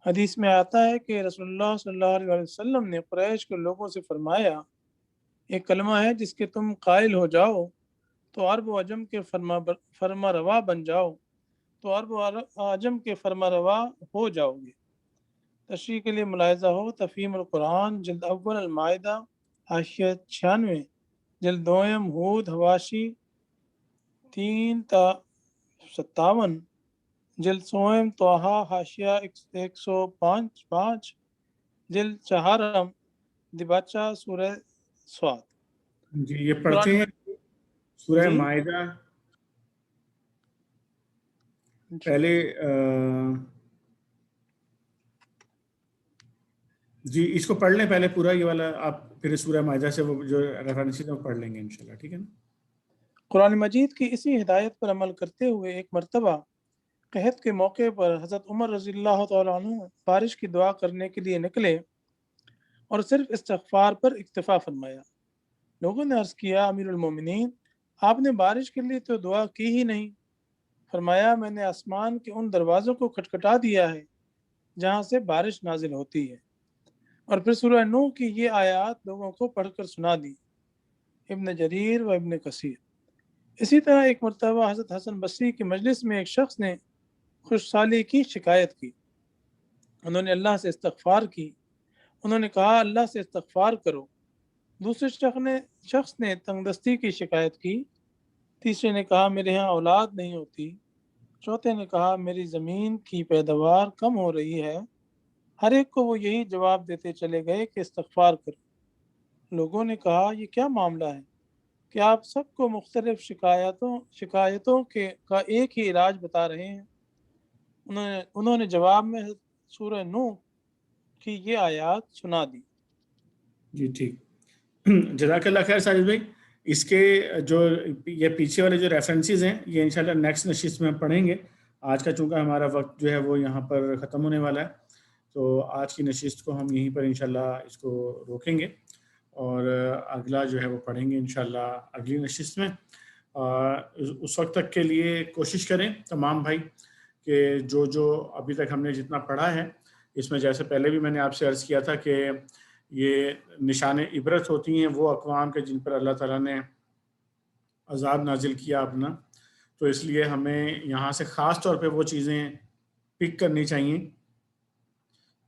حدیث میں آتا ہے کہ رسول اللہ صلی اللہ علیہ وسلم نے قریش کے لوگوں سے فرمایا ایک کلمہ ہے جس کے تم قائل ہو جاؤ تو عرب و عجم کے فرما روا بن جاؤ، تو عرب و عجم کے فرما روا ہو جاؤ گے۔ تشریح کے لیے ملاحظہ ہو تفہیم القرآن جلد اول المائدہ حاشیہ 96، جلد دوم ہود حواشی 3 تا 57، جلد سوم توحا حاشیہ 105، جلد چہارم دباچہ سورہ سواد۔ جی یہ پڑھتے ہیں سورہ جی مائدہ پہلے جی اس کو پڑھ لیں پہلے پورا یہ والا، آپ پھر سورہ مائدہ سے وہ جو ریفرنسز ہیں وہ پڑھ لیں گے انشاءاللہ، ٹھیک ہے نا؟ قرآن مجید کی اسی ہدایت پر عمل کرتے ہوئے ایک مرتبہ قحط کے موقع پر حضرت عمر رضی اللہ تعالیٰ عنہ بارش کی دعا کرنے کے لیے نکلے اور صرف استغفار پر اکتفا فرمایا۔ لوگوں نے عرض کیا امیر المومنین آپ نے بارش کے لیے تو دعا کی ہی نہیں۔ فرمایا میں نے آسمان کے ان دروازوں کو کھٹکھٹا دیا ہے جہاں سے بارش نازل ہوتی ہے، اور پھر سورہ نوح کی یہ آیات لوگوں کو پڑھ کر سنا دی۔ ابن جریر و ابن کثیر۔ اسی طرح ایک مرتبہ حضرت حسن بصری کی مجلس میں ایک شخص نے خوش سالی کی شکایت کی، انہوں نے اللہ سے استغفار کی، انہوں نے کہا اللہ سے استغفار کرو۔ دوسرے شخص نے تنگ دستی کی شکایت کی، تیسرے نے کہا میرے ہاں اولاد نہیں ہوتی، چوتھے نے کہا میری زمین کی پیداوار کم ہو رہی ہے۔ ہر ایک کو وہ یہی جواب دیتے چلے گئے کہ استغفار کرو۔ لوگوں نے کہا یہ کیا معاملہ ہے کہ آپ سب کو مختلف شکایتوں کا ایک ہی علاج بتا رہے ہیں؟ انہوں نے جواب میں سورہ نوح کی یہ آیات سنا دی۔ جی ٹھیک، جزاک اللہ خیر ساجد بھائی۔ اس کے جو یہ پیچھے والے جو ریفرنسز ہیں یہ انشاءاللہ نیکسٹ نشست میں ہم پڑھیں گے۔ آج کا چونکہ ہمارا وقت جو ہے وہ یہاں پر ختم ہونے والا ہے، تو آج کی نشست کو ہم یہیں پر انشاءاللہ اس کو روکیں گے اور اگلا جو ہے وہ پڑھیں گے انشاءاللہ اگلی نشست میں۔ اس وقت تک کے لیے کوشش کریں تمام بھائی کہ جو ابھی تک ہم نے جتنا پڑھا ہے اس میں، جیسے پہلے بھی میں نے آپ سے عرض کیا تھا کہ یہ نشان عبرت ہوتی ہیں وہ اقوام کے جن پر اللہ تعالیٰ نے عذاب نازل کیا اپنا، تو اس لیے ہمیں یہاں سے خاص طور پہ وہ چیزیں پک کرنی چاہیے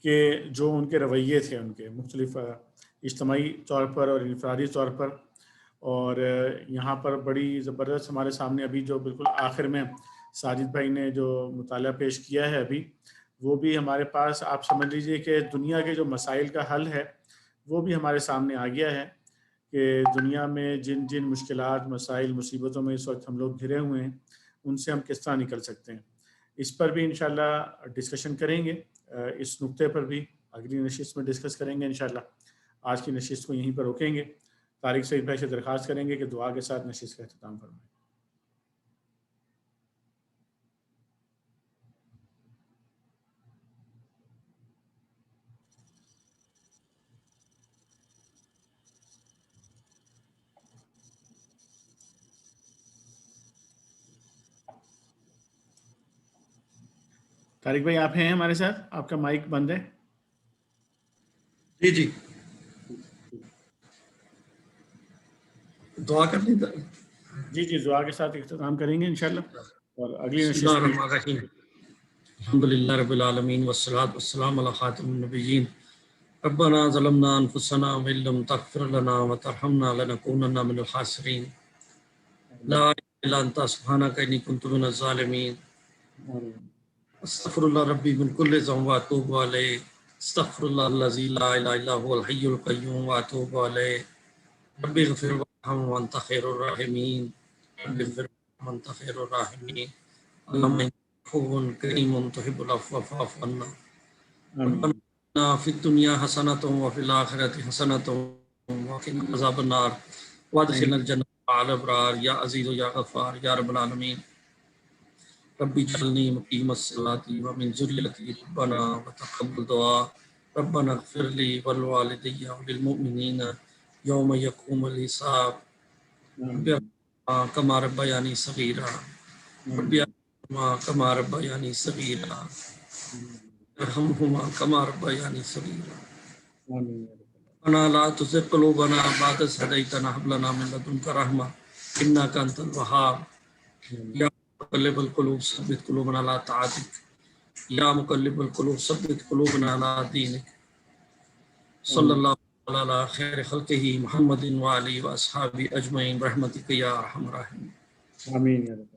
کہ جو ان کے رویے تھے، ان کے مختلف اجتماعی طور پر اور انفرادی طور پر۔ اور یہاں پر بڑی زبردست ہمارے سامنے ابھی جو بالکل آخر میں ساجد بھائی نے جو مطالعہ پیش کیا ہے ابھی، وہ بھی ہمارے پاس آپ سمجھ لیجئے کہ دنیا کے جو مسائل کا حل ہے وہ بھی ہمارے سامنے آ گیا ہے کہ دنیا میں جن جن مشکلات، مسائل، مصیبتوں میں اس وقت ہم لوگ گھرے ہوئے ہیں ان سے ہم کس طرح نکل سکتے ہیں۔ اس پر بھی انشاءاللہ ڈسکشن کریں گے، اس نقطے پر بھی اگلی نشست میں ڈسکس کریں گے انشاءاللہ۔ آج کی نشست کو یہیں پر روکیں گے۔ طارق سعید بھائی سے درخواست کریں گے کہ دعا کے ساتھ نشست کا اختتام فرمائیں۔ طارق بھائی آپ ہیں ہمارے ساتھ؟ آپ کا مائک بند ہے. جی جی دعا کرنی تھا. جی جی دعا کے ساتھ اختتام کریں گے انشاءاللہ اور اگلی بسم اللہ نشست میں. الرحمن الرحیم. الحمدللہ رب العالمین والصلاة والسلام علی خاتم النبیین. ربنا ظلمنا انفسنا وان لم تغفر لنا وترحمنا لنکونن من الخاسرین. لا الہ الا انت سبحانک انی کنت من الظالمین. استغفر اللہ ربی من کل ذنب واتوب علیہ. استغفر اللہ الذی لا الہ الا هو الحی القیوم واتوب علیہ. رب اغفر وارحم وانت خیر الراحمین. رب اغفر وارحم وانت خیر الراحمین. اللہم انک عفو کریم تحب العفو فاعف عنا. ربنا آتنا فی الدنیا حسنۃ وفی الآخرۃ حسنۃ وقنا عذاب النار وادخلنا الجنۃ مع الابرار یا عزیز یا غفار یا رب العالمین. ربی اجعلنی مقیم الصلاۃ ومن ذریتی ربنا وتقبل دعا. ربنا اغفر لی ولوالدی وللمؤمنین یوم یقوم الحساب. ربی ارحمہما کما ربیانی صغیرا. ربی ارحمہما کما ربیانی صغیرا. ارحمہما کما ربیانی صغیرا. ربنا لا تزغ قلوبنا بعد إذ هديتنا وهب لنا من لدنك رحمة إنك أنت الوهاب. يا مقلب القلوب ثبت قلوبنا على طاعتك. يا مقلب القلوب ثبت قلوبنا على دينك. صلى الله على خير خلقه محمد وآله وأصحابه أجمعين برحمتك يا أرحم الراحمين. آمین یا رب.